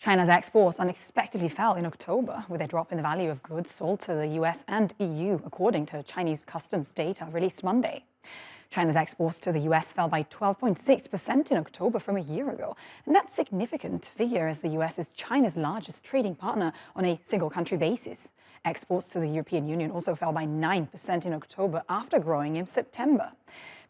China's exports unexpectedly fell in October, with a drop in the value of goods sold to the US and EU, according to Chinese customs data released Monday. China's exports to the US fell by 12.6% in October from a year ago. And that's a significant figure, as the US is China's largest trading partner on a single-country basis. Exports to the European Union also fell by 9% in October after growing in September.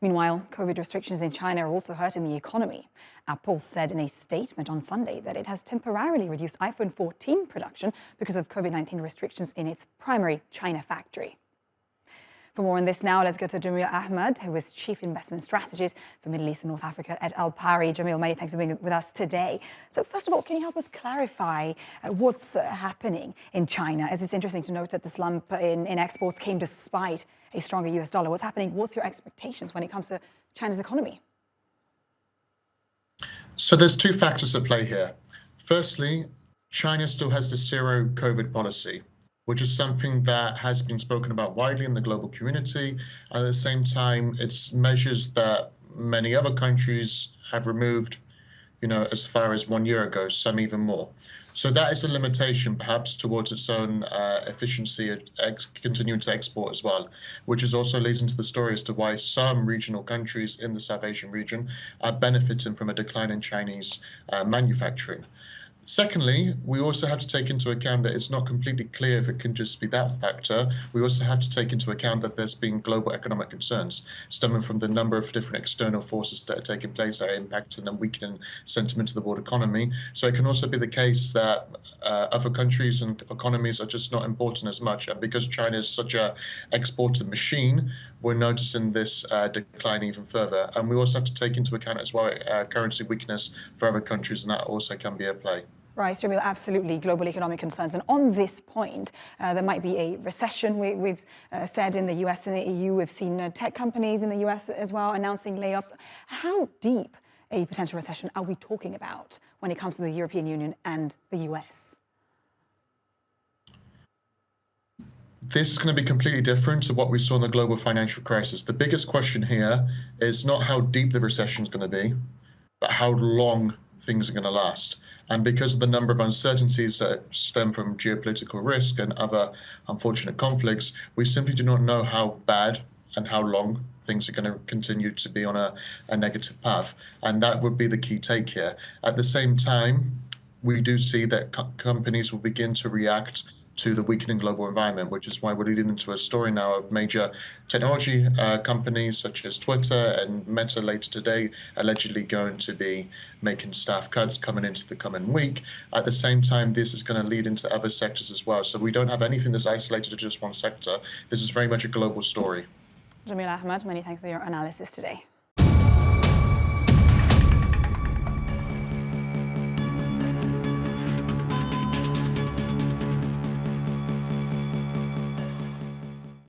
Meanwhile, COVID restrictions in China are also hurting the economy. Apple said in a statement on Sunday that it has temporarily reduced iPhone 14 production because of COVID-19 restrictions in its primary China factory. For more on this now, let's go to Jameel Ahmad, who is Chief Investment Strategist for Middle East and North Africa at Alpari. Jameel, many thanks for being with us today. So first of all, can you help us clarify what's happening in China? As it's interesting to note that the slump in exports came despite a stronger US dollar. What's happening? What's your expectations when it comes to China's economy? So there's two factors at play here. Firstly, China still has the zero COVID policy, which is something that has been spoken about widely in the global community. At the same time, it's measures that many other countries have removed, as far as 1 year ago, some even more. So that is a limitation, perhaps, towards its own efficiency at continuing to export as well, which is also leads into the story as to why some regional countries in the South Asian region are benefiting from a decline in Chinese manufacturing. Secondly, we also have to take into account that it's not completely clear if it can just be that factor. We also have to take into account that there's been global economic concerns stemming from the number of different external forces that are taking place that are impacting and weakening sentiment of the world economy. So it can also be the case that other countries and economies are just not important as much. And because China is such a exporting machine, we're noticing this decline even further. And we also have to take into account as well currency weakness for other countries, and that also can be at play. Right, Jameel, absolutely, global economic concerns. And on this point, there might be a recession. We've said in the US and the EU, we've seen tech companies in the US as well announcing layoffs. How deep a potential recession are we talking about when it comes to the European Union and the US? This is going to be completely different to what we saw in the global financial crisis. The biggest question here is not how deep the recession is going to be, but how long things are going to last. And because of the number of uncertainties that stem from geopolitical risk and other unfortunate conflicts, we simply do not know how bad and how long things are going to continue to be on a negative path. And that would be the key take here. At the same time, we do see that companies will begin to react to the weakening global environment, which is why we're leading into a story now of major technology companies such as Twitter and Meta later today allegedly going to be making staff cuts coming into the coming week. At the same time, this is going to lead into other sectors as well. So we don't have anything that's isolated to just one sector. This is very much a global story. Jameel Ahmad, many thanks for your analysis today.